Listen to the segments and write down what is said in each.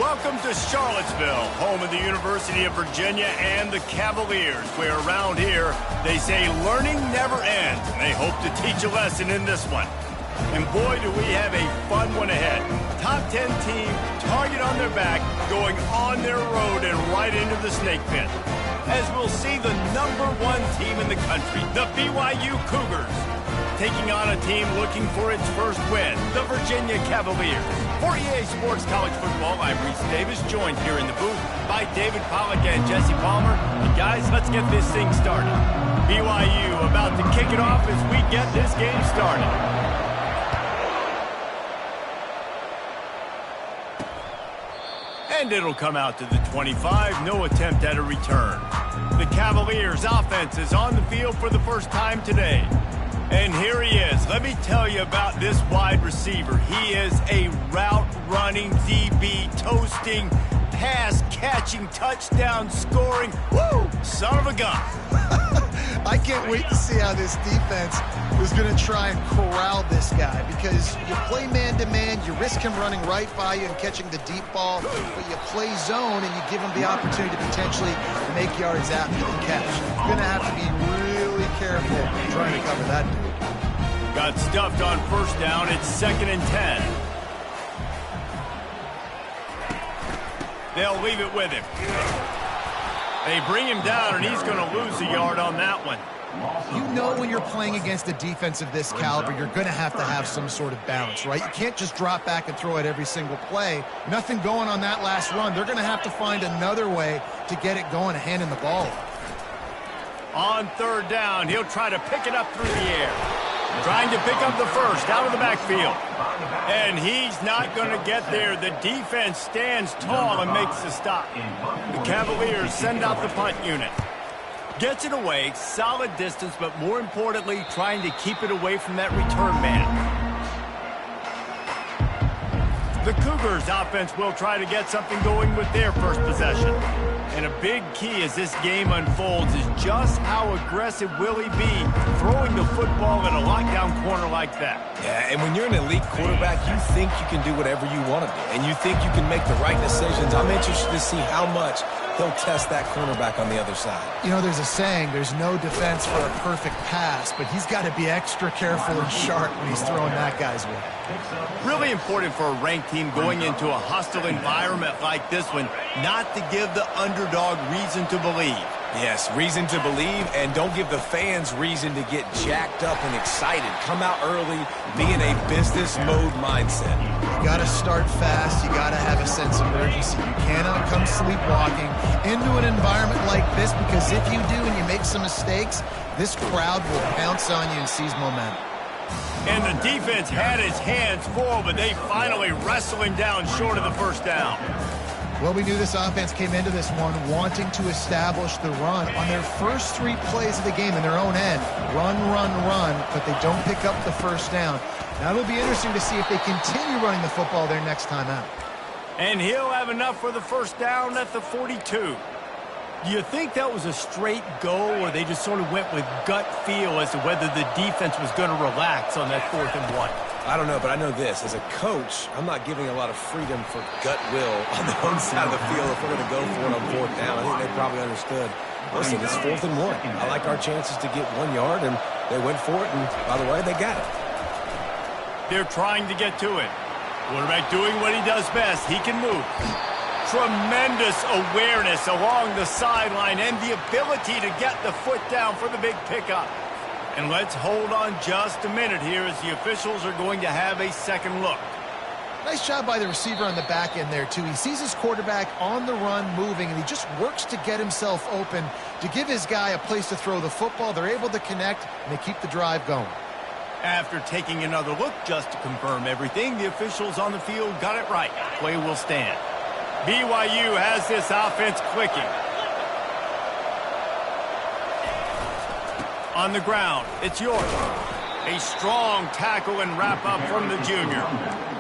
Welcome to Charlottesville, home of the University of Virginia and the Cavaliers, where around here they say learning never ends, and they hope to teach a lesson in this one. And boy, do we have a fun one ahead. Top 10 team, target on their back, going on their road and right into the snake pit. As we'll see the #1 team in the country, the BYU Cougars, taking on a team looking for its first win, the Virginia Cavaliers. For EA Sports College Football, I'm Reese Davis, joined here in the booth by David Pollack and Jesse Palmer. And guys, let's get this thing started. BYU about to kick it off as we get this game started. And it'll come out to the 25, no attempt at a return. The Cavaliers' offense is on the field for the first time today. And here he is. Let me tell you about this wide receiver. He is a route-running, DB, toasting, pass-catching, touchdown-scoring, woo, son of a gun. I can't wait to see how this defense is going to try and corral this guy, because you play man-to-man, you risk him running right by you and catching the deep ball, but you play zone and you give him the opportunity to potentially make yards after the catch. You're going to have to be really careful trying to cover that dude. Got stuffed on first down. It's 2nd and 10. They'll leave it with him. They bring him down, and he's going to lose a yard on that one. You know when you're playing against a defense of this caliber, you're going to have some sort of balance, right? You can't just drop back and throw it every single play. Nothing going on that last run. They're going to have to find another way to get it going, handing the ball off. On 3rd down, he'll try to pick it up through the air. Trying to pick up the first out of the backfield. And he's not going to get there. The defense stands tall and makes the stop. The Cavaliers send out the punt unit. Gets it away, solid distance, but more importantly, trying to keep it away from that return man. The Cougars offense will try to get something going with their first possession. And a big key as this game unfolds is just how aggressive will he be throwing the football at a lockdown corner like that. Yeah, and when you're an elite quarterback, you think you can do whatever you want to do, and you think you can make the right decisions. I'm interested to see how much he'll test that cornerback on the other side. You know, there's a saying, there's no defense for a perfect pass, but he's got to be extra careful and sharp when he's throwing that guy's way. Really important for a ranked team going into a hostile environment like this one, not to give the underdog reason to believe. Yes, reason to believe, and don't give the fans reason to get jacked up and excited. Come out early, be in a business mode mindset. You got to start fast. You got to have a sense of urgency. You cannot come sleepwalking into an environment like this, because if you do and you make some mistakes, this crowd will pounce on you and seize momentum. And the defense had his hands full, but they finally wrestle him down short of the first down. Well, we knew this offense came into this one wanting to establish the run on their first 3 plays of the game in their own end. Run, run, run, but they don't pick up the first down. Now it'll be interesting to see if they continue running the football their next time out. And he'll have enough for the first down at the 42. Do you think that was a straight go, or they just sort of went with gut feel as to whether the defense was going to relax on that 4th and 1? I don't know, but I know this. As a coach, I'm not giving a lot of freedom for gut will on the own side of the field if we're going to go for it on 4th down. I think they probably understood. Listen, it's 4th and 1. I like our chances to get 1 yard, and they went for it, and by the way, they got it. They're trying to get to it. Quarterback doing what he does best. He can move. Tremendous awareness along the sideline and the ability to get the foot down for the big pickup. And let's hold on just a minute here as the officials are going to have a second look. Nice job by the receiver on the back end there, too. He sees his quarterback on the run moving, and he just works to get himself open to give his guy a place to throw the football. They're able to connect, and they keep the drive going. After taking another look just to confirm everything, the officials on the field got it right. Play will stand. BYU has this offense clicking. On the ground, it's York. A strong tackle and wrap-up from the junior.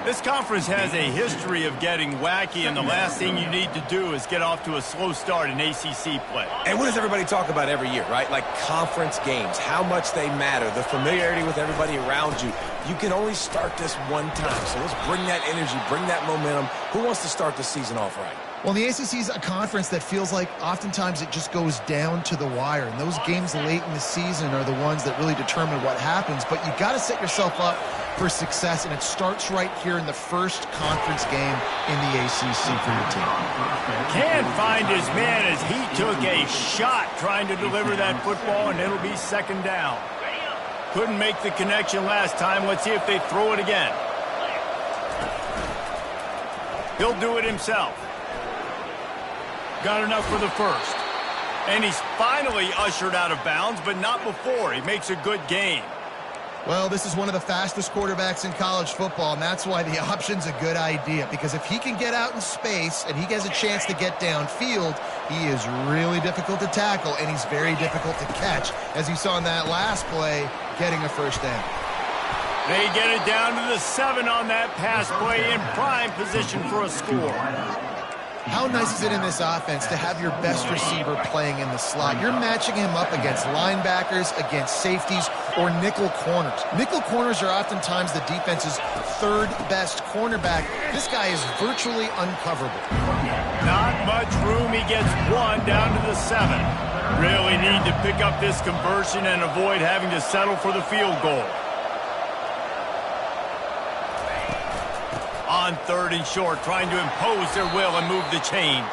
This conference has a history of getting wacky, and the last thing you need to do is get off to a slow start in ACC play. And what does everybody talk about every year, right? Like conference games, how much they matter, the familiarity with everybody around you. You can only start this one time, so let's bring that energy, bring that momentum. Who wants to start the season off right? Well, the ACC is a conference that feels like oftentimes it just goes down to the wire. And those games late in the season are the ones that really determine what happens. But you got to set yourself up for success, and it starts right here in the first conference game in the ACC for your team. Can't find his man as he took a shot trying to deliver that football, and it'll be second down. Couldn't make the connection last time. Let's see if they throw it again. He'll do it himself. Got enough for the first. And he's finally ushered out of bounds, but not before. He makes a good gain. Well, this is one of the fastest quarterbacks in college football, and that's why the option's a good idea. Because if he can get out in space and he has a chance to get downfield, he is really difficult to tackle, and he's very difficult to catch, as you saw in that last play, getting a first down. They get it down to the 7 on that pass play, in prime position for a score. How nice is it in this offense to have your best receiver playing in the slot? You're matching him up against linebackers, against safeties, or nickel corners. Nickel corners are oftentimes the defense's third best cornerback. This guy is virtually uncoverable. Not much room. He gets 1 down to the 7. Really need to pick up this conversion and avoid having to settle for the field goal. On 3rd and short, trying to impose their will and move the chains.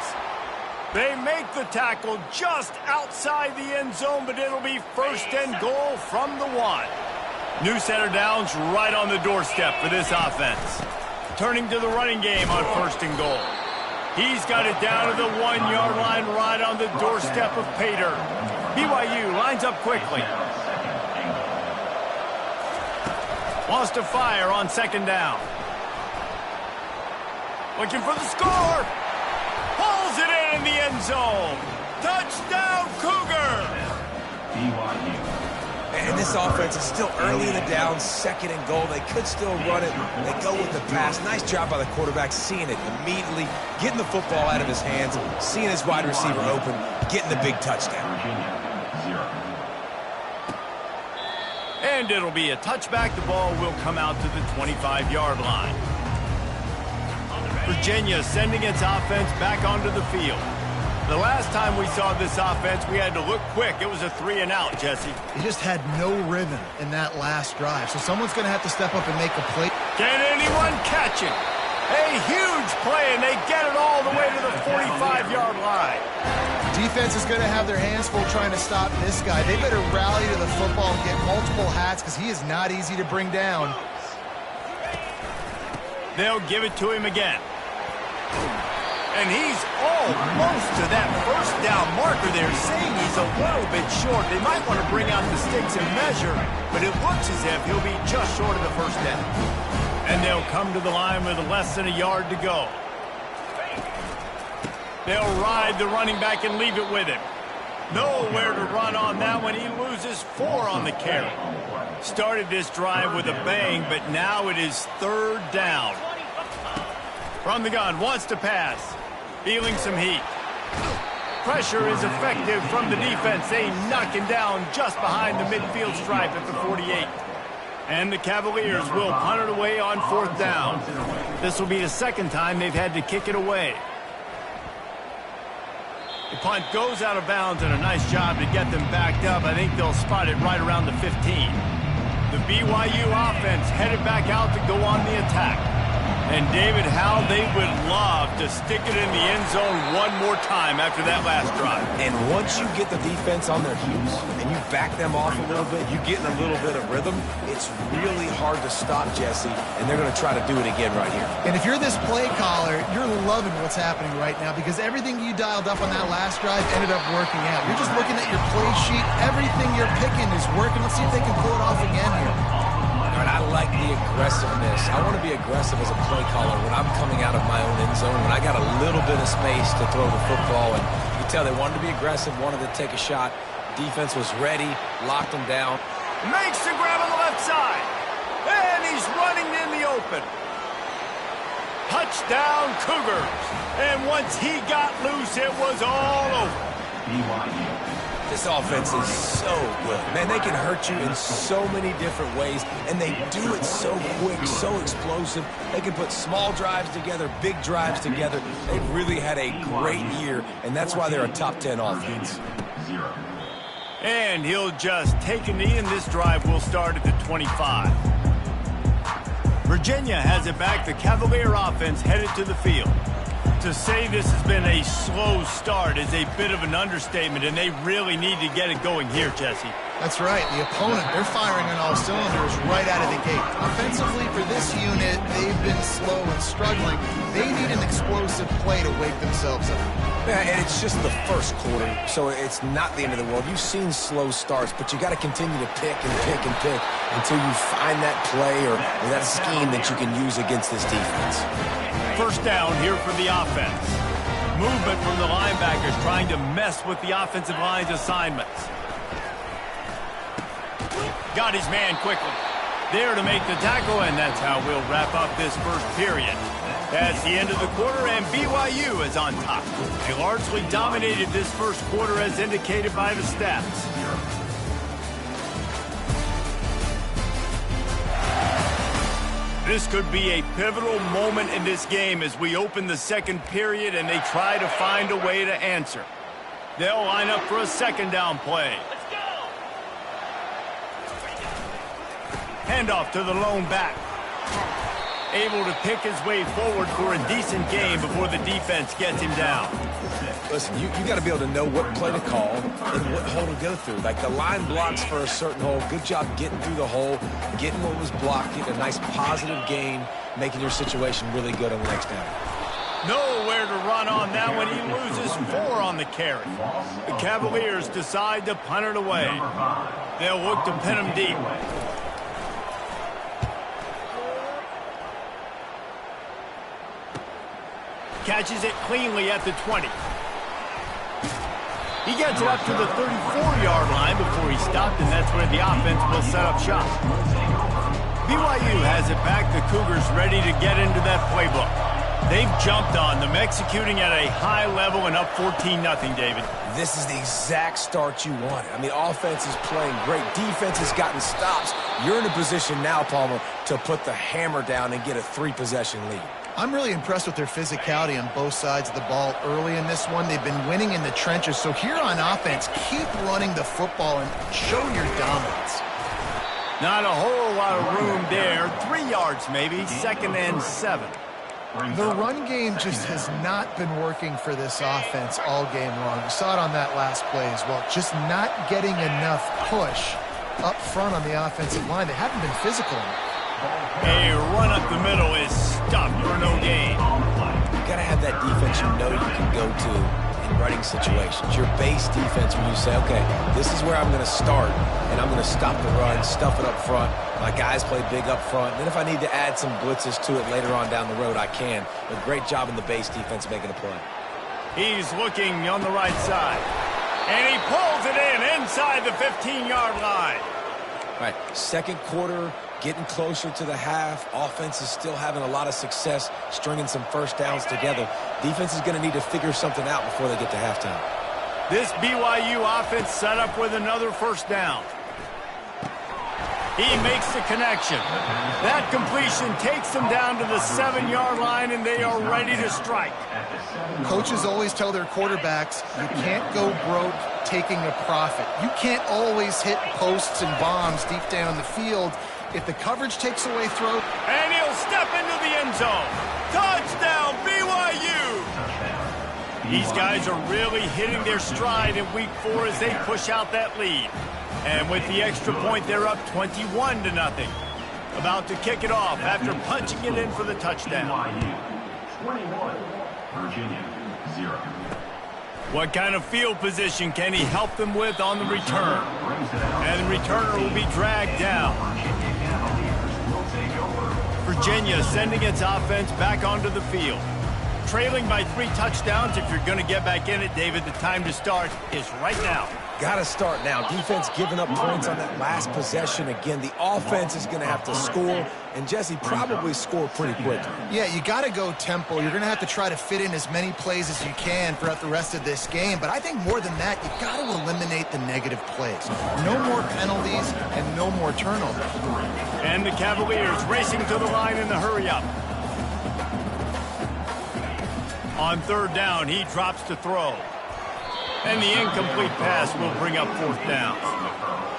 They make the tackle just outside the end zone, but it'll be 1st and goal from the 1. New set of downs right on the doorstep for this offense. Turning to the running game on 1st and goal. He's got it down to the 1-yard line right on the doorstep of Pater. BYU lines up quickly. Wants to fire on 2nd down. Looking for the score. Pulls it in the end zone. Touchdown, Cougar! And this offense is still early in the down, 2nd and goal. They could still run it. They go with the pass. Nice job by the quarterback, seeing it immediately, getting the football out of his hands, seeing his wide receiver open, getting the big touchdown. And it'll be a touchback. The ball will come out to the 25-yard line. Virginia sending its offense back onto the field. The last time we saw this offense, we had to look quick. It was a 3-and-out, Jesse. He just had no rhythm in that last drive, so someone's going to have to step up and make a play. Can anyone catch it? A huge play, and they get it all the way to the 45-yard line. Defense is going to have their hands full trying to stop this guy. They better rally to the football and get multiple hats because he is not easy to bring down. They'll give it to him again. And he's almost to that 1st down marker there, saying he's a little bit short. They might want to bring out the sticks and measure, but it looks as if he'll be just short of the 1st down. And they'll come to the line with less than a yard to go. They'll ride the running back and leave it with him. Nowhere to run on that one. He loses 4 on the carry. Started this drive with a bang, but now it is 3rd down. From the gun, wants to pass. Feeling some heat. Pressure is effective from the defense. They knock him down just behind the midfield stripe at the 48. And the Cavaliers will punt it away on 4th down. This will be the 2nd time they've had to kick it away. The punt goes out of bounds, and a nice job to get them backed up. I think they'll spot it right around the 15. The BYU offense headed back out to go on the attack. And David, how they would love to stick it in the end zone one more time after that last drive. And once you get the defense on their heels and you back them off a little bit, you get in a little bit of rhythm, it's really hard to stop, Jesse, and they're going to try to do it again right here. And if you're this play caller, you're loving what's happening right now because everything you dialed up on that last drive ended up working out. You're just looking at your play sheet. Everything you're picking is working. Let's see if they can pull it off again here. And I like the aggressiveness. I want to be aggressive as a play caller when I'm coming out of my own end zone, when I got a little bit of space to throw the football. And you can tell they wanted to be aggressive, wanted to take a shot. Defense was ready, locked them down. Makes the grab on the left side. And he's running in the open. Touchdown, Cougars. And once he got loose, it was all over. This offense is so good. Man, they can hurt you in so many different ways, and they do it so quick, so explosive. They can put small drives together, big drives together. They've really had a great year, and that's why they're a top 10 offense. And he'll just take a knee, and this drive will start at the 25. Virginia has it back. The Cavalier offense headed to the field. To say this has been a slow start is a bit of an understatement, and they really need to get it going here, Jesse. That's right. The opponent, they're firing on all cylinders right out of the gate. Offensively, for this unit, they've been slow and struggling. They need an explosive play to wake themselves up. Yeah, and it's just the first quarter, so it's not the end of the world. You've seen slow starts, but you got to continue to pick and pick and pick until you find that play or that scheme that you can use against this defense. First down here for the offense. Movement from the linebackers trying to mess with the offensive line's assignments. Got his man quickly. There to make the tackle, and that's how we'll wrap up this first period. That's the end of the quarter, and BYU is on top. They largely dominated this first quarter as indicated by the stats. This could be a pivotal moment in this game as we open the second period and they try to find a way to answer. They'll line up for a second down play. Handoff to the lone back. Able to pick his way forward for a decent game before the defense gets him down. Listen, you got to be able to know what play to call and what hole to go through. Like the line blocks for a certain hole. Good job getting through the hole, getting what was blocked, getting a nice positive gain, making your situation really good on the next down. Nowhere to run on that one. He loses 4 on the carry. The Cavaliers decide to punt it away. They'll look to pin him deep. Catches it cleanly at the 20. He gets it up to the 34-yard line before he stopped, and that's where the offense will set up shop. BYU has it back. The Cougars ready to get into that playbook. They've jumped on them, executing at a high level and up 14-0, David. This is the exact start you wanted. I mean, offense is playing great. Defense has gotten stops. You're in a position now, Palmer, to put the hammer down and get a 3-possession lead. I'm really impressed with their physicality on both sides of the ball early in this one. They've been winning in the trenches. So here on offense, keep running the football and show your dominance. Not a whole lot of room there. 3 yards maybe, second and 7. The run game just has not been working for this offense all game long. You saw it on that last play as well. Just not getting enough push up front on the offensive line. They haven't been physical enough. A run up the middle is stopped for no gain. You got to have that defense you know you can go to in running situations. Your base defense when you say, okay, this is where I'm going to start, and I'm going to stop the run, stuff it up front. My guys play big up front. Then if I need to add some blitzes to it later on down the road, I can. But great job in the base defense making a play. He's looking on the right side. And he pulls it in inside the 15-yard line. All right, second quarter, getting closer to the half. Offense is still having a lot of success stringing some first downs together. Defense is going to need to figure something out before they get to halftime. This BYU offense set up with another first down. He makes the connection. That completion takes them down to the 7-yard line, and they are ready to strike. Coaches always tell their quarterbacks, you can't go broke taking a profit. You can't always hit posts and bombs deep down the field. If the coverage takes away throw. And he'll step into the end zone. Touchdown, BYU! These guys are really hitting their stride in week 4 as they push out that lead. And with the extra point, they're up 21-0. About to kick it off after punching it in for the touchdown. 21, Virginia 0. What kind of field position can he help them with on the return? And the returner will be dragged down. Virginia sending its offense back onto the field. trailing by 3 touchdowns. If you're going to get back in it, David, the time to start is right now. Got to start now. Defense giving up points on that last possession. Again, the offense is going to have to score, and Jesse probably score pretty quickly. Yeah, you got to go tempo. You're going to have to try to fit in as many plays as you can throughout the rest of this game. But I think more than that, you've got to eliminate the negative plays. No more penalties and no more turnovers. And the Cavaliers racing to the line in the hurry-up. On 3rd down, he drops to throw. And the incomplete pass will bring up 4th down.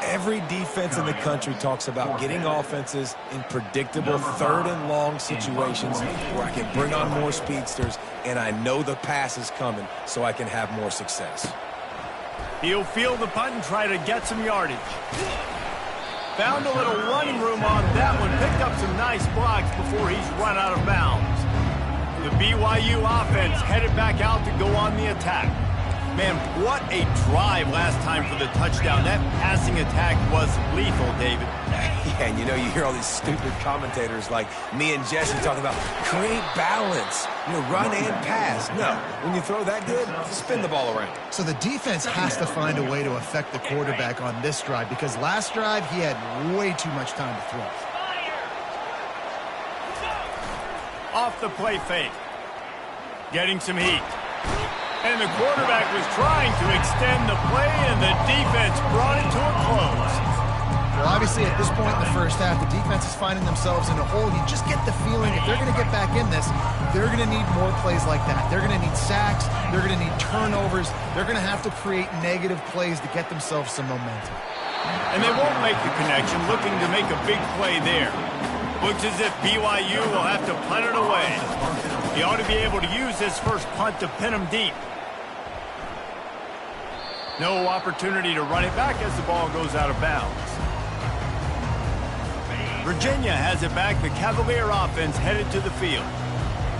Every defense in the country talks about getting offenses in predictable 3rd and long situations where I can bring on more speedsters, and I know the pass is coming, so I can have more success. He'll field the punt and try to get some yardage. Found a little running room on that one. Picked up some nice blocks before he's run out of bounds. The BYU offense headed back out to go on the attack. Man, what a drive last time for the touchdown. That passing attack was lethal, David. Yeah, and you know, you hear all these stupid commentators like me and Jesse talking about create balance, run and pass. No, when you throw that good, spin the ball around. So the defense has to find a way to affect the quarterback on this drive, because last drive he had way too much time to throw. Off the play fake. Getting some heat. And the quarterback was trying to extend the play, and the defense brought it to a close. Well, obviously, at this point in the first half, the defense is finding themselves in a hole. You just get the feeling if they're going to get back in this, they're going to need more plays like that. They're going to need sacks. They're going to need turnovers. They're going to have to create negative plays to get themselves some momentum. And they won't make the connection, looking to make a big play there. Looks as if BYU will have to punt it away. He ought to be able to use his first punt to pin him deep. No opportunity to run it back as the ball goes out of bounds. Virginia has it back. The Cavalier offense headed to the field.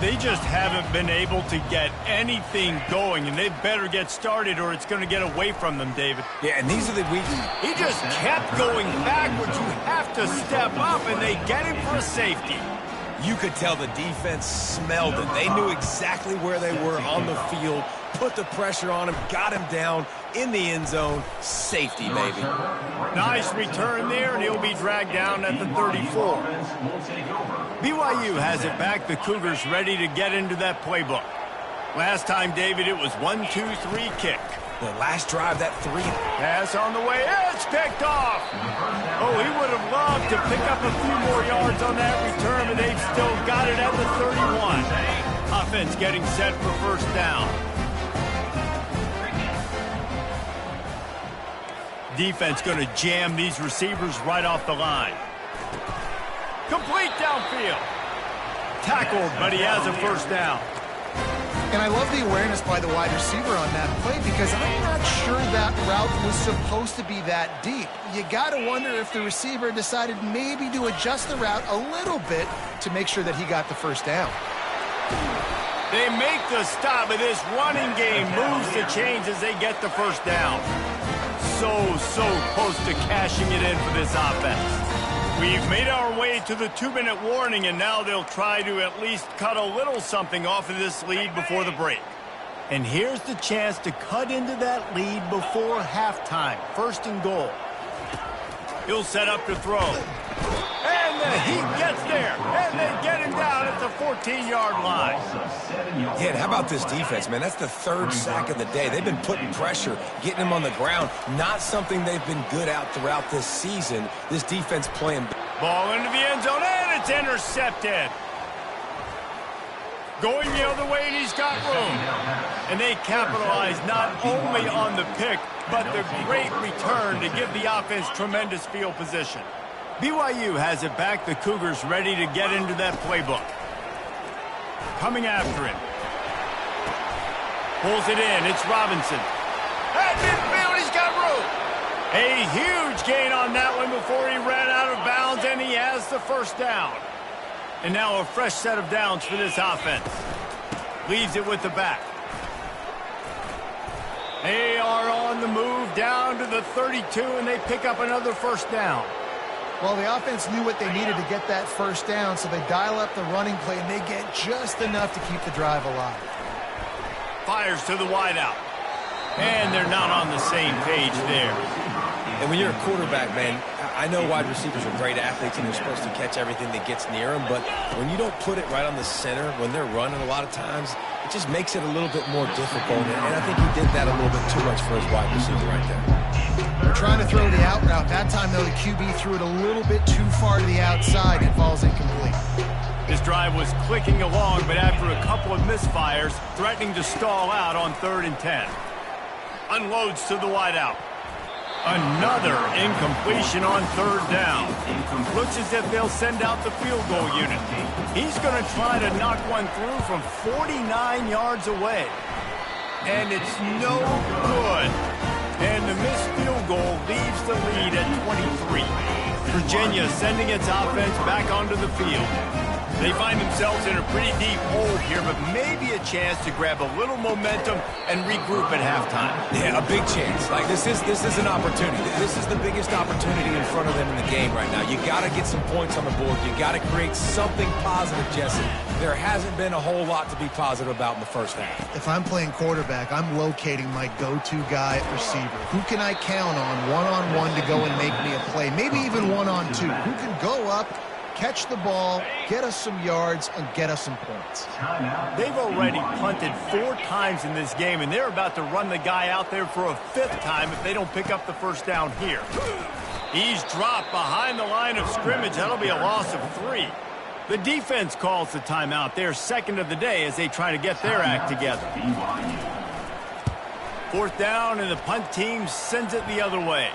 They just haven't been able to get anything going, and they better get started or it's going to get away from them, David. Yeah, and these are the weak. He just kept going backwards. You have to step up, and they get him for a safety. You could tell the defense smelled it. They knew exactly where they were on the field, put the pressure on him, got him down in the end zone. Safety, baby. Nice return there, and he'll be dragged down at the 34. BYU has it back. The Cougars ready to get into that playbook. Last time, David, it was 1-2-3 kick. The last drive, that 3. Pass on the way. It's picked off. Oh, he would have loved to pick up a few more yards on that return, but they've still got it at the 31. Offense getting set for first down. Defense going to jam these receivers right off the line. Complete downfield. Tackled, but he has a first down. And I love the awareness by the wide receiver on that play, because I'm not sure that route was supposed to be that deep. You got to wonder if the receiver decided maybe to adjust the route a little bit to make sure that he got the first down. They make the stop, but this running game moves the chains as they get the first down. So close to cashing it in for this offense. We've made our way to the 2-minute warning, and now they'll try to at least cut a little something off of this lead before the break. And here's the chance to cut into that lead before halftime. 1st and goal. He'll set up to throw. And the heat gets there, and they get him down at the 14-yard line. Yeah, and how about this defense, man? That's the 3rd sack of the day. They've been putting pressure, getting him on the ground. Not something they've been good at throughout this season. This defense playing. Ball into the end zone, and it's intercepted. Going the other way, and he's got room. And they capitalize not only on the pick, but the great return to give the offense tremendous field position. BYU has it back. The Cougars ready to get into that playbook. Coming after him. Pulls it in. It's Robinson. At midfield, he's got room. A huge gain on that one before he ran out of bounds, and he has the first down. And now a fresh set of downs for this offense. Leaves it with the back. They are on the move down to the 32, and they pick up another first down. Well, the offense knew what they needed to get that first down, so they dial up the running play, and they get just enough to keep the drive alive. Fires to the wideout. And they're not on the same page there. And when you're a quarterback, man, I know wide receivers are great athletes and they're supposed to catch everything that gets near them, but when you don't put it right on the center, when they're running a lot of times, it just makes it a little bit more difficult. And I think he did that a little bit too much for his wide receiver right there. They're trying to throw the out route. That time, though, the QB threw it a little bit too far to the outside. It falls incomplete. This drive was clicking along, but after a couple of misfires, threatening to stall out on 3rd and 10. Unloads to the wideout. Another incompletion on 3rd down. Looks as if they'll send out the field goal unit. He's going to try to knock one through from 49 yards away. And it's no good. And the missed field goal leaves the lead at 23. Virginia sending its offense back onto the field. They find themselves in a pretty deep hole here, but maybe a chance to grab a little momentum and regroup at halftime. Yeah, a big chance. Like, this is an opportunity. This is the biggest opportunity in front of them in the game right now. You got to get some points on the board. You got to create something positive, Jesse. There hasn't been a whole lot to be positive about in the first half. If I'm playing quarterback, I'm locating my go-to guy at receiver. Who can I count on one-on-one to go and make me a play? Maybe even one-on-two. Who can go up, catch the ball, get us some yards, and get us some points. They've already punted 4 times in this game, and they're about to run the guy out there for a 5th time if they don't pick up the first down here. He's dropped behind the line of scrimmage. That'll be a loss of 3. The defense calls the timeout. They're 2nd of the day as they try to get their act together. 4th down, and the punt team sends it the other way.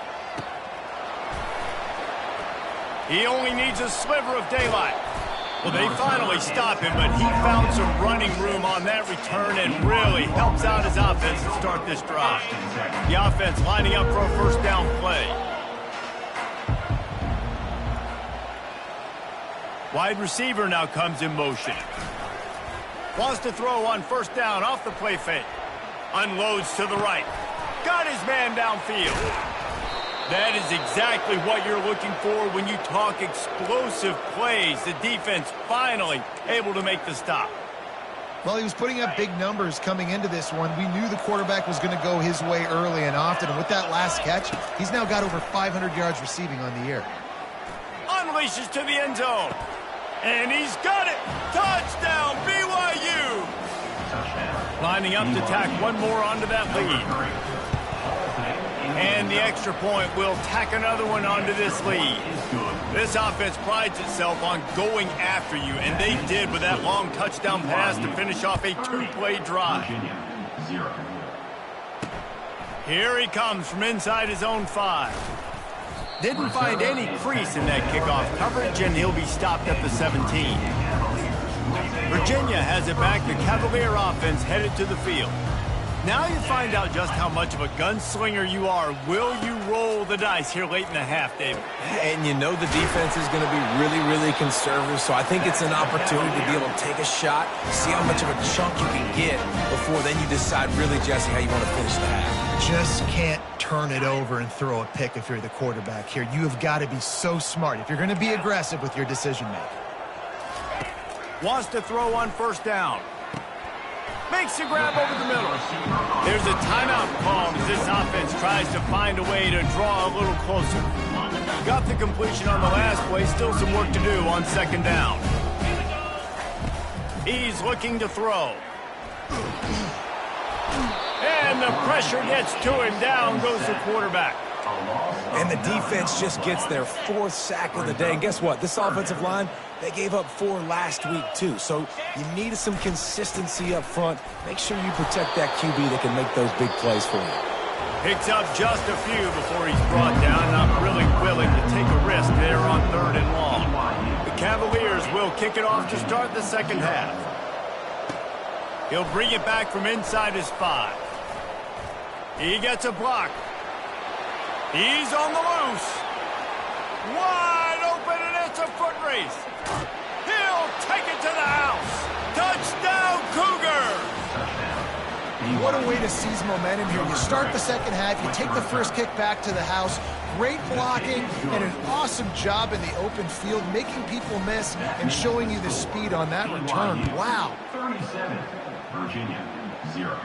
He only needs a sliver of daylight. Well, they finally stop him, but he found some running room on that return and really helps out his offense to start this drive. The offense lining up for a first down play. Wide receiver now comes in motion. Wants to throw on first down off the play fake. Unloads to the right. Got his man downfield. That is exactly what you're looking for when you talk explosive plays. The defense finally able to make the stop. Well, he was putting up big numbers coming into this one. We knew the quarterback was going to go his way early and often. And with that last catch, he's now got over 500 yards receiving on the year. Unleashes to the end zone. And he's got it. Touchdown, BYU. Lining up to tack one more onto that lead. And the extra point will tack another one onto this lead. This offense prides itself on going after you, and they did with that long touchdown pass to finish off a 2-play drive. Here he comes from inside his own 5. Didn't find any crease in that kickoff coverage, and he'll be stopped at the 17. Virginia has it back. The Cavalier offense headed to the field. Now you find out just how much of a gunslinger you are. Will you roll the dice here late in the half, David? And you know the defense is going to be really, really conservative, so I think it's an opportunity to be able to take a shot, see how much of a chunk you can get before then you decide really, Jesse, how you want to finish the half. Just can't turn it over and throw a pick if you're the quarterback here. You have got to be so smart if you're going to be aggressive with your decision-making. Wants to throw on first down. Makes a grab over the middle. There's a timeout called as this offense tries to find a way to draw a little closer. Got the completion on the last play. Still some work to do on 2nd down. He's looking to throw. And the pressure gets to him. Down goes the quarterback. And the defense just gets their 4th sack of the day. And guess what? This offensive line, they gave up 4 last week, too. So you need some consistency up front. Make sure you protect that QB that can make those big plays for you. Picks up just a few before he's brought down. Not really willing to take a risk there on 3rd and long. The Cavaliers will kick it off to start the 2nd half. He'll bring it back from inside his 5. He gets a block. He's on the loose. Wide open, and it's a foot race. He'll take it to the house. Touchdown, Cougars! What a way to seize momentum here. You start the 2nd half, you take the first kick back to the house, great blocking and an awesome job in the open field, making people miss and showing you the speed on that return. Wow. 37, Virginia, 0.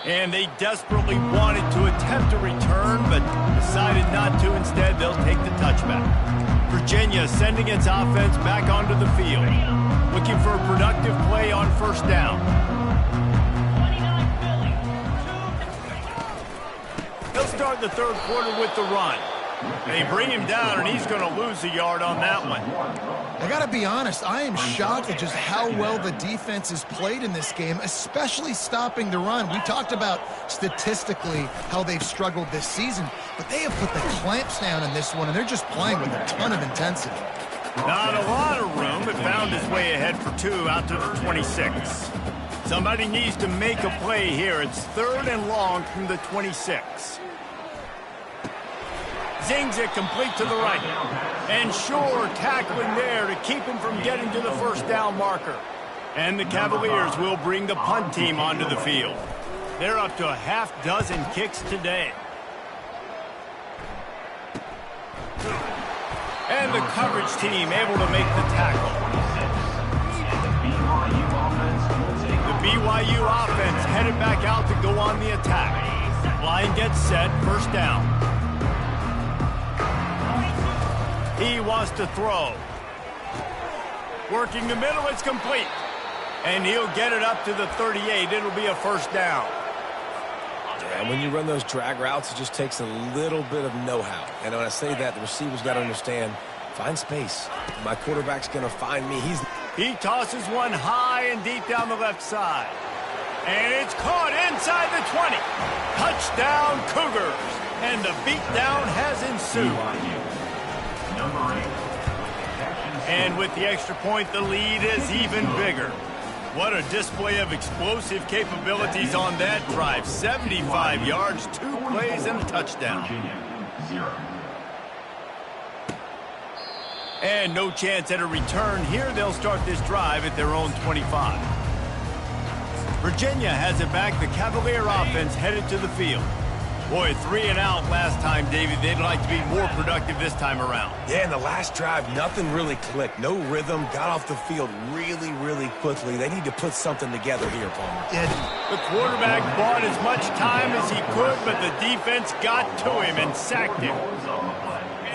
And they desperately wanted to attempt a return, but decided not to. Instead, they'll take the touchback. Virginia sending its offense back onto the field, looking for a productive play on first down. They'll start the third quarter with the run. They bring him down, and he's going to lose a yard on that one. I got to be honest, I am shocked at just how well the defense has played in this game, especially stopping the run. We talked about statistically how they've struggled this season, but they have put the clamps down in this one, and they're just playing with a ton of intensity. Not a lot of room, but found his way ahead for 2 out to the 26. Somebody needs to make a play here. It's 3rd and long from the 26. Zings it complete to the right. And Shore tackling there to keep him from getting to the first down marker. And the Cavaliers will bring the punt team onto the field. They're up to a half dozen kicks today. And the coverage team able to make the tackle. The BYU offense headed back out to go on the attack. Line gets set, first down. He wants to throw. Working the middle, it's complete. And he'll get it up to the 38. It'll be a first down. And when you run those drag routes, it just takes a little bit of know-how. And when I say that, the receiver's got to understand, find space. My quarterback's going to find me. He tosses one high and deep down the left side. And it's caught inside the 20. Touchdown, Cougars. And the beatdown has ensued. And with the extra point, the lead is even bigger. What a display of explosive capabilities on that drive. 75 yards, 2 plays, and a touchdown. Virginia, 0. And no chance at a return here. They'll start this drive at their own 25. Virginia has it back. The Cavalier offense headed to the field. Boy, 3 and out last time, David. They'd like to be more productive this time around. Yeah, in the last drive, nothing really clicked. No rhythm, got off the field really, really quickly. They need to put something together here, Palmer. The quarterback bought as much time as he could, but the defense got to him and sacked him.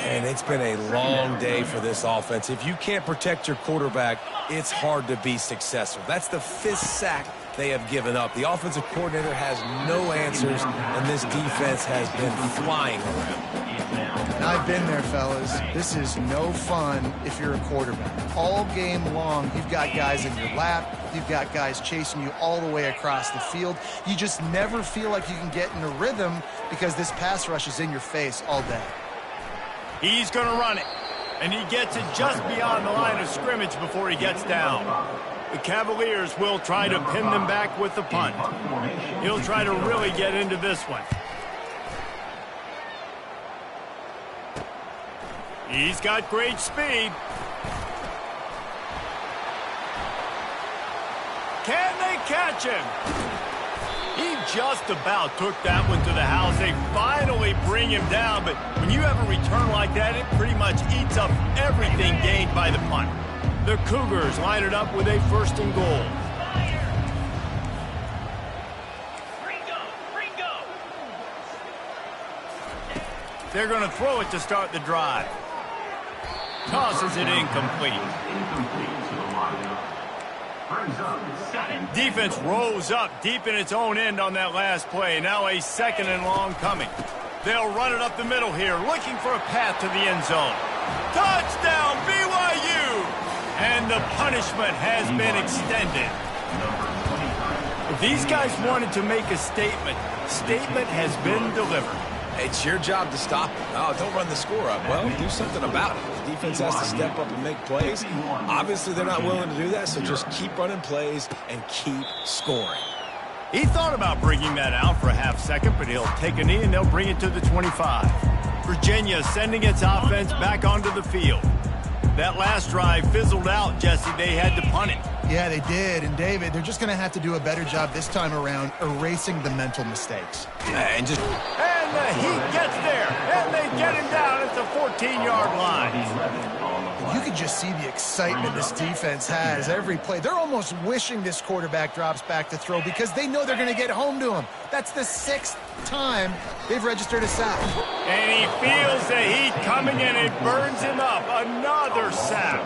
And it's been a long day for this offense. If you can't protect your quarterback, it's hard to be successful. That's the 5th sack they have given up. The offensive coordinator has no answers, and this defense has been flying around. And I've been there, fellas. This is no fun if you're a quarterback. All game long, you've got guys in your lap. You've got guys chasing you all the way across the field. You just never feel like you can get in a rhythm because this pass rush is in your face all day. He's going to run it, and he gets it just beyond the line of scrimmage before he gets down. The Cavaliers will try to pin them back with the punt. He'll try to really get into this one. He's got great speed. Can they catch him? He just about took that one to the house. They finally bring him down, but when you have a return like that, it pretty much eats up everything gained by the punt. The Cougars line it up with a 1st and goal. They're going to throw it to start the drive. Tosses it incomplete. Defense rose up deep in its own end on that last play. Now a 2nd and long coming. They'll run it up the middle here, looking for a path to the end zone. Touchdown, BYU! And the punishment has been extended. If these guys wanted to make a statement has been delivered. It's your job to stop it. Oh, don't run the score up. Well, do something about it. The defense has to step up and make plays. Obviously, they're not willing to do that, so just keep running plays and keep scoring. He thought about bringing that out for a half second, but he'll take a knee and they'll bring it to the 25. Virginia sending its offense back onto the field. That last drive fizzled out, Jesse. They had to punt it. Yeah, they did. And, David, they're just going to have to do a better job this time around erasing the mental mistakes. And and the Heat gets there, and they get him down at the 14-yard line. You can just see the excitement this defense has every play. They're almost wishing this quarterback drops back to throw because they know they're going to get home to him. That's the 6th time they've registered a sack. And he feels the heat coming in. It burns him up. Another sack.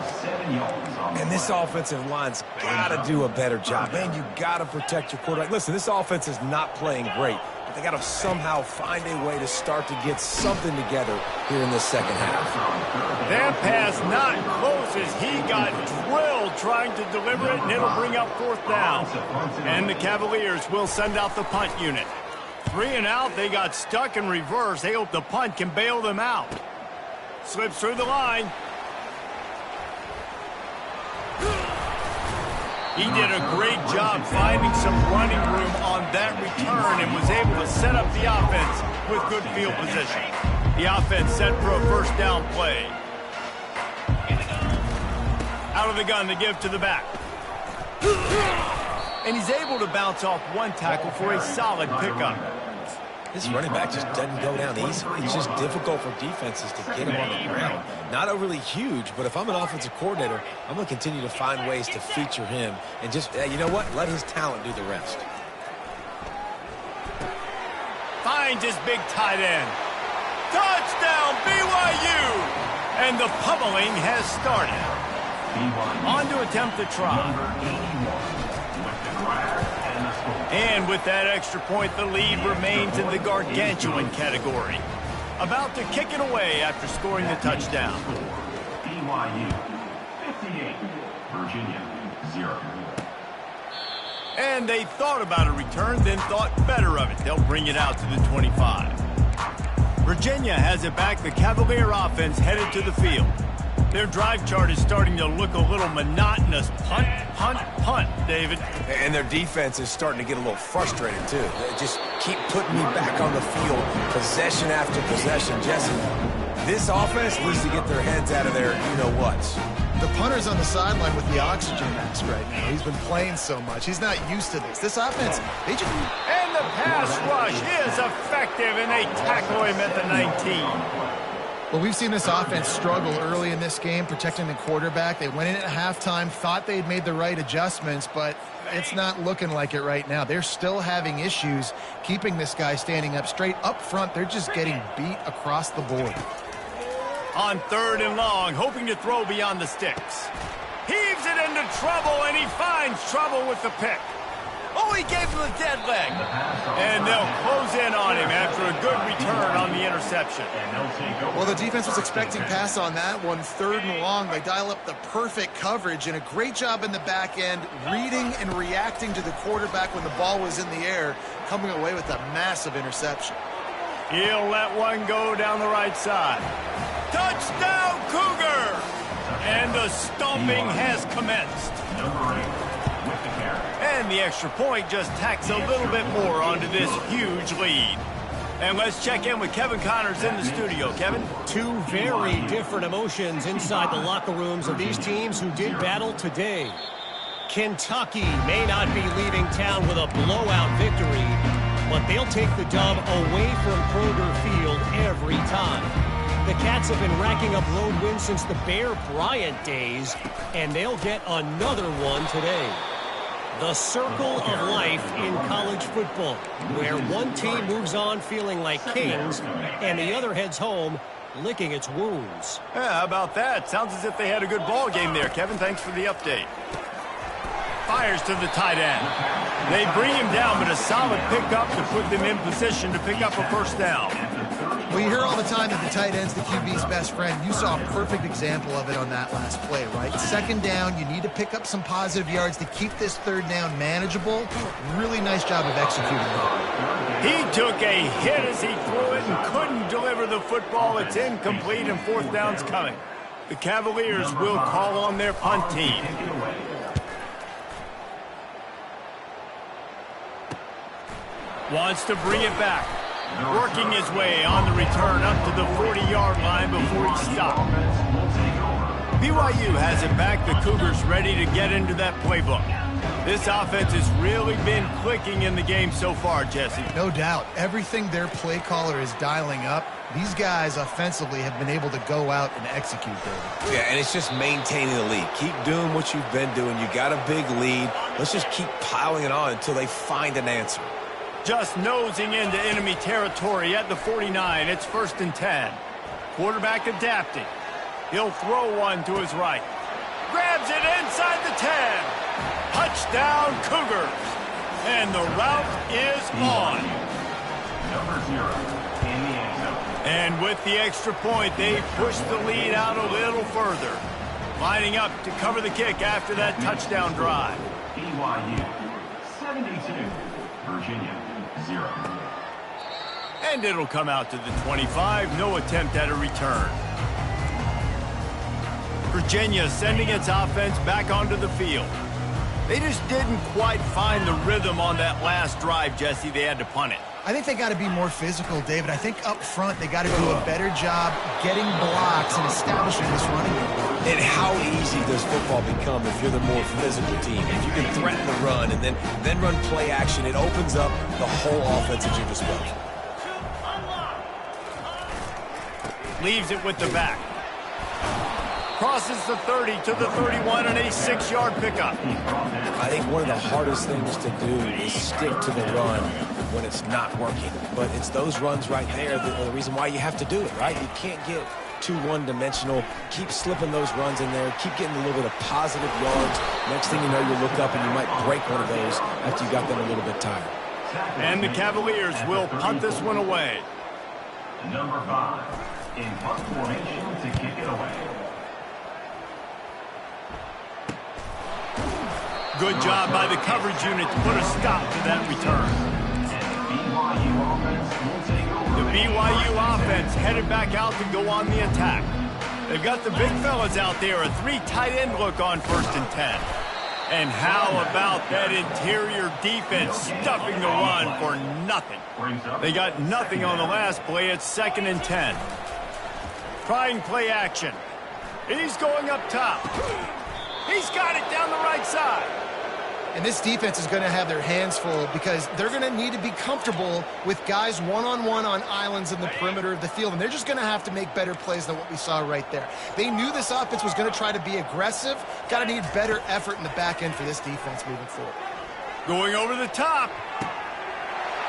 And this offensive line's got to do a better job. Man, you got to protect your quarterback. Listen, this offense is not playing great. They got to somehow find a way to start to get something together here in this second half. That pass not close as he got drilled trying to deliver it, and it'll bring up 4th down. And the Cavaliers will send out the punt unit. 3 and out, they got stuck in reverse. They hope the punt can bail them out. Slips through the line. He did a great job finding some running room on that return and was able to set up the offense with good field position. The offense set for a 1st down play. Out of the gun to give to the back. And he's able to bounce off 1 tackle for a solid pickup. This running back just doesn't go down easy. It's just difficult for defenses to get him on the ground. Not overly huge, but if I'm an offensive coordinator, I'm going to continue to find ways to feature him and just, you know what, let his talent do the rest. Finds his big tight end. Touchdown, BYU! And the pummeling has started. On to attempt the try. And with that extra point, the lead remains in the gargantuan category. About to kick it away after scoring the touchdown. BYU 58, Virginia 0. And they thought about a return, then thought better of it. They'll bring it out to the 25. Virginia has it back. The Cavalier offense headed to the field. Their drive chart is starting to look a little monotonous. Punt, punt, punt, David. And their defense is starting to get a little frustrated, too. They just keep putting me back on the field, possession after possession. Jesse, this offense needs to get their heads out of their you-know-whats. The punter's on the sideline with the oxygen mask right now. He's been playing so much. He's not used to this. This offense, they just... And the pass rush is effective, and they tackle him at the 19. Well, we've seen this offense struggle early in this game, protecting the quarterback. They went in at halftime, thought they'd made the right adjustments, but it's not looking like it right now. They're still having issues keeping this guy standing up straight. Up front, they're just getting beat across the board. On 3rd and long, hoping to throw beyond the sticks. Heaves it into trouble, and he finds trouble with the pick. Oh, he gave him a dead leg. And they'll close in on him after a good return on the interception. Well, the defense was expecting pass on that one. 3rd and long, they dial up the perfect coverage and a great job in the back end, reading and reacting to the quarterback when the ball was in the air, coming away with a massive interception. He'll let one go down the right side. Touchdown, Cougar! And the stomping has commenced. And the extra point just tacks a little bit more onto this huge lead. And let's check in with Kevin Connors in the studio. Kevin? 2 very different emotions inside the locker rooms of these teams who did battle today. Kentucky may not be leaving town with a blowout victory, but they'll take the dub away from Kroger Field every time. The Cats have been racking up road wins since the Bear Bryant days, and they'll get another one today. The circle of life in college football, where one team moves on feeling like kings, and the other heads home licking its wounds. Yeah, how about that? Sounds as if they had a good ball game there, Kevin. Thanks for the update. Fires to the tight end. They bring him down, but a solid pickup to put them in position to pick up a 1st down. Well, you hear all the time that the tight end's the QB's best friend. You saw a perfect example of it on that last play, right? 2nd down, you need to pick up some positive yards to keep this 3rd down manageable. Really nice job of executing that. He took a hit as he threw it and couldn't deliver the football. It's incomplete, and 4th down's coming. The Cavaliers will call on their punt team. Wants to bring it back. Working his way on the return up to the 40-yard line before he stopped. BYU has it back. The Cougars ready to get into that playbook. This offense has really been clicking in the game so far, Jesse. No doubt. Everything their play caller is dialing up, these guys offensively have been able to go out and execute, David. Yeah, and it's just maintaining the lead. Keep doing what you've been doing. You got a big lead. Let's just keep piling it on until they find an answer. Just nosing into enemy territory at the 49. It's 1st and 10. Quarterback adapting. He'll throw one to his right. Grabs it inside the 10. Touchdown, Cougars. And the route is on. Number 0 in the end zone. And with the extra point, they push the lead out a little further. Lining up to cover the kick after that touchdown drive. BYU 72, Virginia 0. And it'll come out to the 25. No attempt at a return. Virginia sending its offense back onto the field. They just didn't quite find the rhythm on that last drive, Jesse. They had to punt it. I think they got to be more physical, David. I think up front they got to do a better job getting blocks and establishing this running game. And how easy does football become if you're the more physical team? If you can threaten the run and then run play action, it opens up the whole offense at your disposal. Leaves it with the back. Crosses the 30 to the 31 and a 6-yard pickup. I think one of the hardest things to do is stick to the run when it's not working. But it's those runs right there the reason why you have to do it, right? You can't get too one-dimensional. Keep slipping those runs in there. Keep getting a little bit of positive yards. Next thing you know, you look up and you might break one of those after you got them a little bit tired. And the Cavaliers will punt this one away. Number 5 in punt formation to kick it away. Good job by the coverage unit to put a stop to that return. The BYU offense headed back out to go on the attack. They've got the big fellas out there, a 3 tight end look on 1st and 10. And how about that interior defense stuffing the run for nothing? They got nothing on the last play. It's 2nd and 10. Trying play action. He's going up top. He's got it down the right side. And this defense is going to have their hands full because they're going to need to be comfortable with guys one-on-one on islands in the perimeter of the field. And they're just going to have to make better plays than what we saw right there. They knew this offense was going to try to be aggressive. Got to need better effort in the back end for this defense moving forward. Going over the top.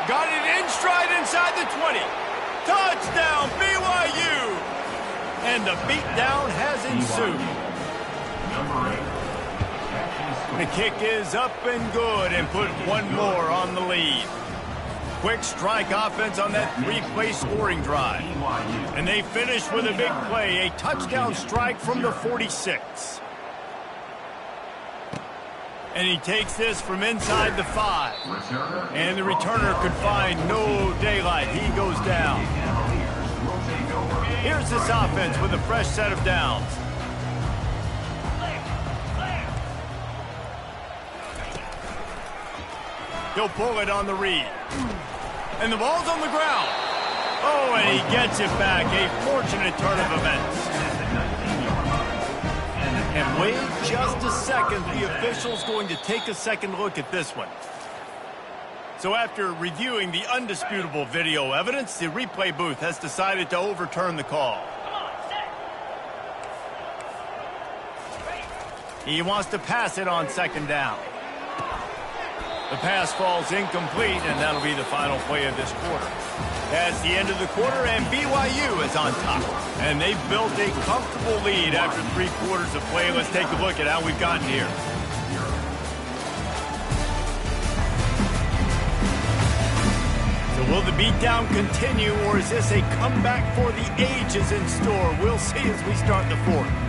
Got it in stride inside the 20. Touchdown, BYU. And the beatdown has ensued. Number 8. The kick is up and good and put one more on the lead. Quick strike offense on that 3-play scoring drive. And they finish with a big play, a touchdown strike from the 46. And he takes this from inside the 5. And the returner could find no daylight. He goes down. Here's this offense with a fresh set of downs. He'll pull it on the read. And the ball's on the ground. Oh, and he gets it back. A fortunate turn of events. And wait just a second. The official's going to take a second look at this one. So after reviewing the undisputable video evidence, the replay booth has decided to overturn the call. He wants to pass it on 2nd down. The pass falls incomplete, and that'll be the final play of this quarter. That's the end of the quarter, and BYU is on top. And they've built a comfortable lead after 3 quarters of play. Let's take a look at how we've gotten here. So will the beatdown continue, or is this a comeback for the ages in store? We'll see as we start the 4th.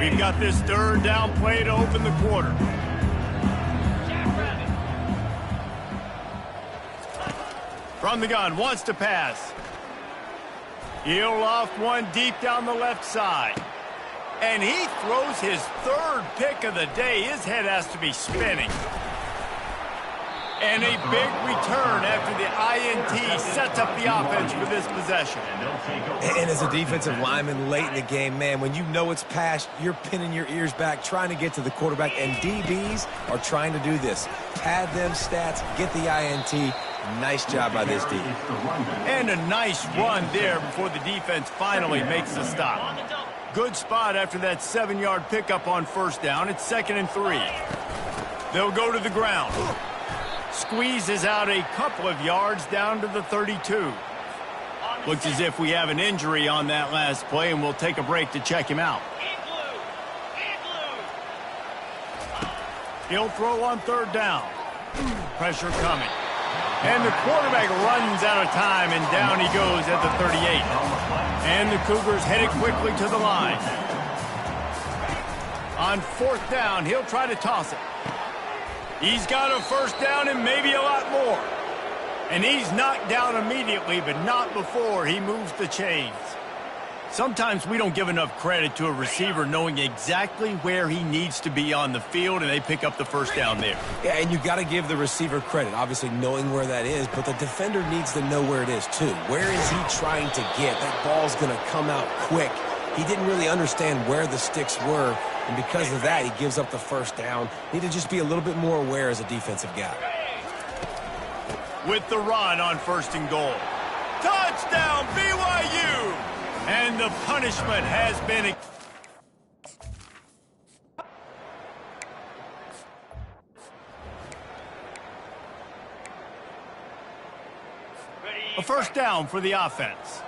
We've got this third down play to open the quarter. From the gun, wants to pass. He'll loft one deep down the left side. And he throws his third pick of the day. His head has to be spinning. And a big return after the INT sets up the offense for this possession. And as a defensive lineman late in the game, man, when you know it's passed, you're pinning your ears back, trying to get to the quarterback, and DBs are trying to do this. Pad them stats, get the INT. Nice job by this D. And a nice run there before the defense finally makes the stop. Good spot after that 7-yard pickup on first down. It's 2nd and 3. They'll go to the ground. Squeezes out a couple of yards down to the 32. Looks as if we have an injury on that last play, and we'll take a break to check him out. He'll throw on third down. Pressure coming. And the quarterback runs out of time, and down he goes at the 38. And the Cougars headed quickly to the line. On fourth down, he'll try to toss it. He's got a first down and maybe a lot more. And he's knocked down immediately, but not before he moves the chains. Sometimes we don't give enough credit to a receiver knowing exactly where he needs to be on the field, and they pick up the first down there. Yeah, and you got to give the receiver credit, obviously knowing where that is, but the defender needs to know where it is too. Where is he trying to get? That ball's going to come out quick. He didn't really understand where the sticks were, and because of that, he gives up the first down. Need to just be a little bit more aware as a defensive guy. With the run on 1st and goal. Touchdown, BYU! And the punishment has been... a first down for the offense.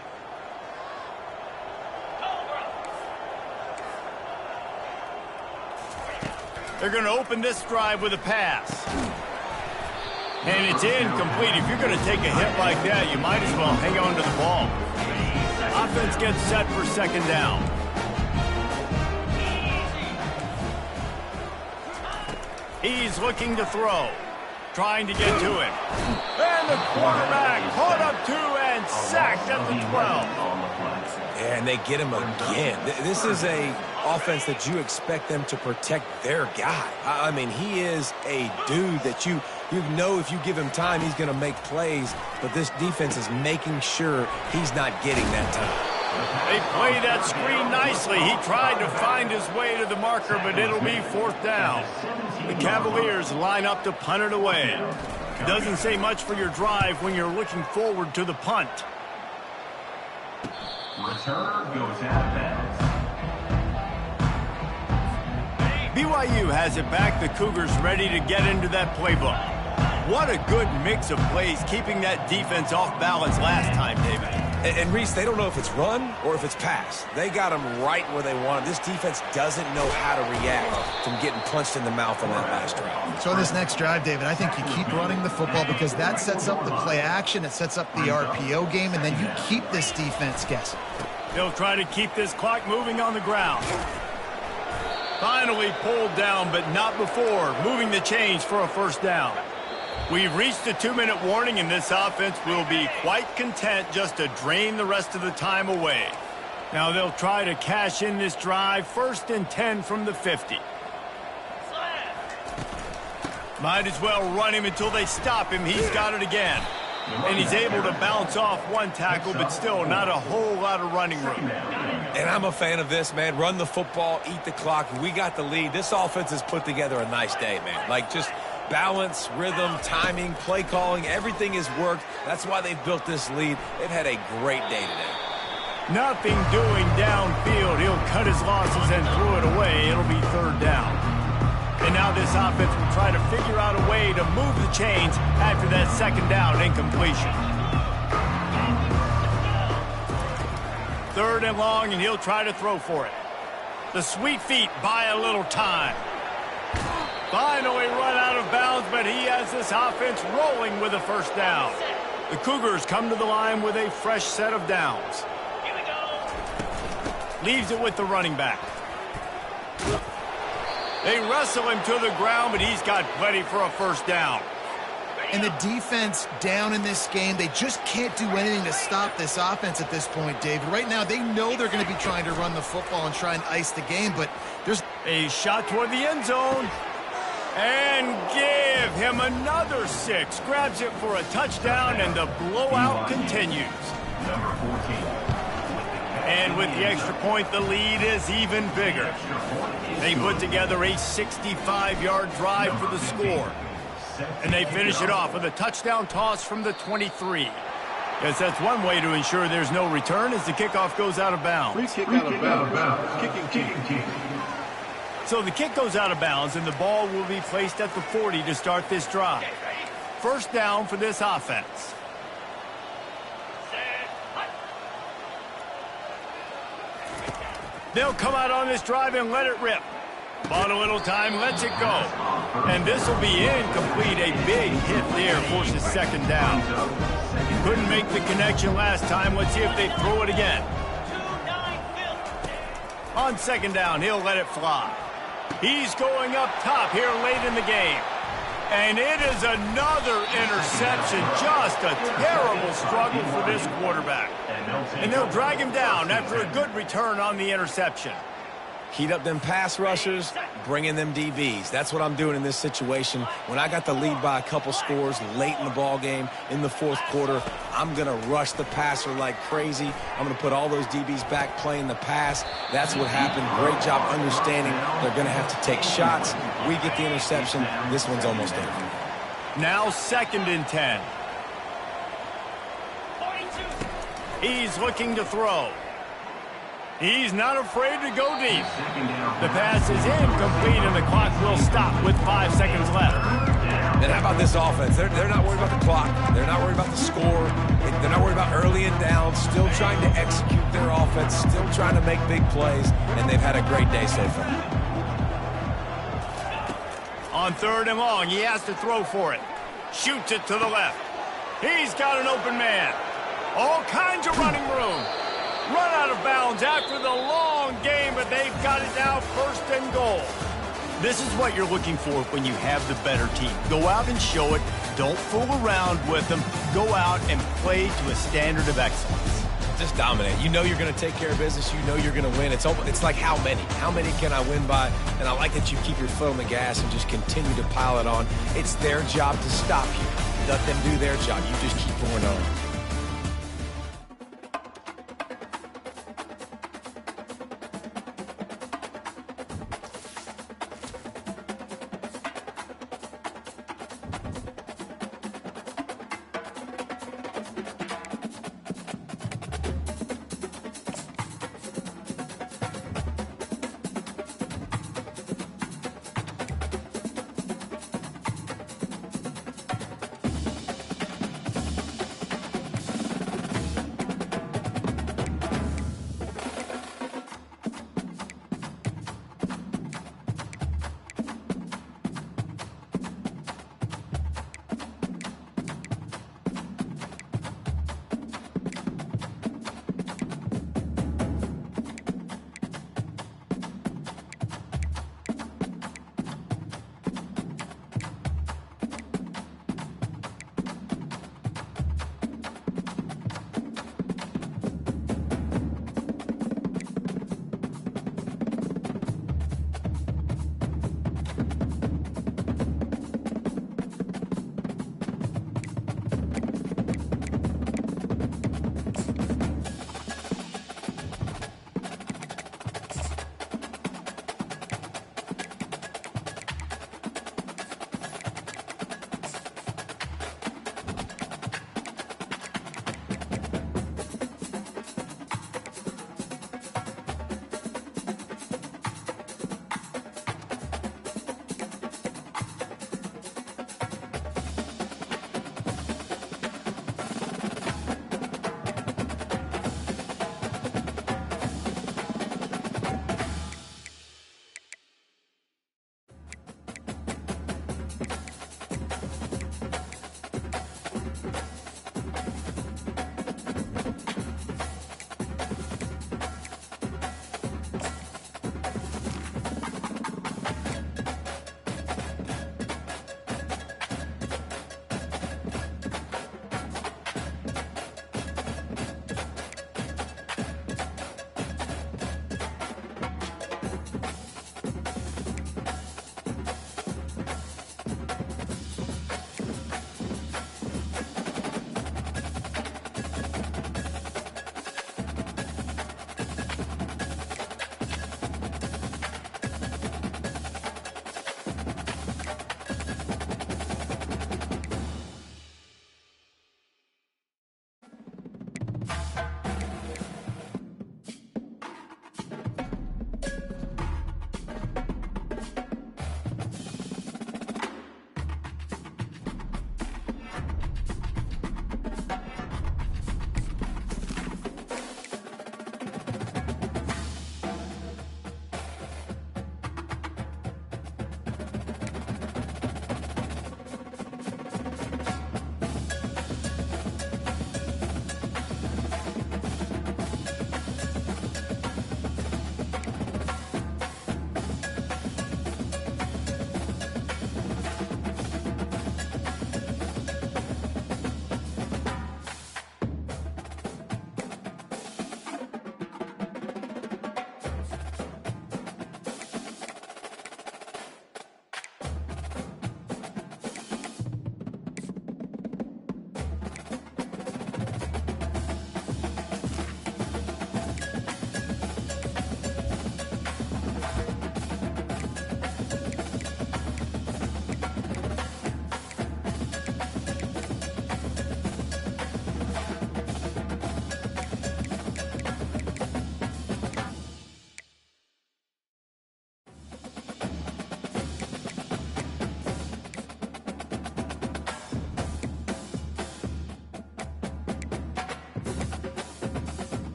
They're going to open this drive with a pass. And it's incomplete. If you're going to take a hit like that, you might as well hang on to the ball. Offense gets set for 2nd down. He's looking to throw. Trying to get to him. And the quarterback caught up to and sacked at the 12. And they get him again. This is a offense that you expect them to protect their guy. I mean, he is a dude that you know if you give him time, he's going to make plays, but this defense is making sure he's not getting that time. They play that screen nicely. He tried to find his way to the marker, but it'll be 4th down. The Cavaliers line up to punt it away. It doesn't say much for your drive when you're looking forward to the punt. Return goes out of bounds. BYU has it back. The Cougars ready to get into that playbook. What a good mix of plays, keeping that defense off balance last time, David. And Reese, they don't know if it's run or if it's pass. They got them right where they want them. This defense doesn't know how to react from getting punched in the mouth on that last drive. So this next drive, David, I think you keep running the football because that sets up the play action, it sets up the RPO game, and then you keep this defense guessing. They'll try to keep this clock moving on the ground. Finally pulled down, but not before moving the chains for a first down. We've reached a 2-minute warning, and this offense will be quite content just to drain the rest of the time away. Now they'll try to cash in this drive. 1st and 10 from the 50. Might as well run him until they stop him. He's got it again. And he's able to bounce off one tackle, but still not a whole lot of running room. And I'm a fan of this, man. Run the football, eat the clock. We got the lead. This offense has put together a nice day, man. Like, just Balance, rhythm, timing, play calling, everything has worked. That's why they've built this lead. They've had a great day today. Nothing doing downfield. He'll cut his losses and throw it away. It'll be third down. And now this offense will try to figure out a way to move the chains after that second down incompletion. Third and long, and he'll try to throw for it. The sweet feet buy a little time. Finally run out of bounds, but he has this offense rolling with a first down. The Cougars come to the line with a fresh set of downs. Leaves it with the running back. They wrestle him to the ground, but he's got plenty for a first down. And the defense down in this game, they just can't do anything to stop this offense at this point, David. Right now, they know they're going to be trying to run the football and try and ice the game, but there's a shot toward the end zone. And give him another 6. Grabs it for a touchdown, and the blowout continues. Number 14. And with the extra point, the lead is even bigger. They put together a 65-yard drive for the score. And they finish it off with a touchdown toss from the 23. Yes, that's one way to ensure there's no return as the kickoff goes out of bounds. Free kick out of bounds. Kicking. So the kick goes out of bounds, and the ball will be placed at the 40 to start this drive. First down for this offense. They'll come out on this drive and let it rip. Bought a little time, lets it go. And this will be incomplete. A big hit there forces second down. Couldn't make the connection last time. Let's see if they throw it again. On second down, he'll let it fly. He's going up top here late in the game. And it is another interception. Just a terrible struggle for this quarterback. And they'll drag him down after a good return on the interception. Heat up them pass rushers, bring in them DBs. That's what I'm doing in this situation. When I got the lead by a couple scores late in the ball game, in the fourth quarter, I'm going to rush the passer like crazy. I'm going to put all those DBs back playing the pass. That's what happened. Great job understanding they're going to have to take shots. We get the interception. This one's almost in. Now 2nd and 10. He's looking to throw. He's not afraid to go deep. The pass is incomplete, and the clock will stop with 5 seconds left. And how about this offense? They're not worried about the clock. They're not worried about the score. They're not worried about early and down. Still trying to execute their offense. Still trying to make big plays. And they've had a great day so far. On 3rd and long, he has to throw for it. Shoots it to the left. He's got an open man. All kinds of running room. Run out of bounds after the long game, but they've got it now 1st and goal. This is what you're looking for when you have the better team. Go out and show it. Don't fool around with them. Go out and play to a standard of excellence. Just dominate. You know you're going to take care of business. You know you're going to win. It's like how many? How many can I win by? And I like that you keep your foot on the gas and just continue to pile it on. It's their job to stop you. Let them do their job. You just keep going on.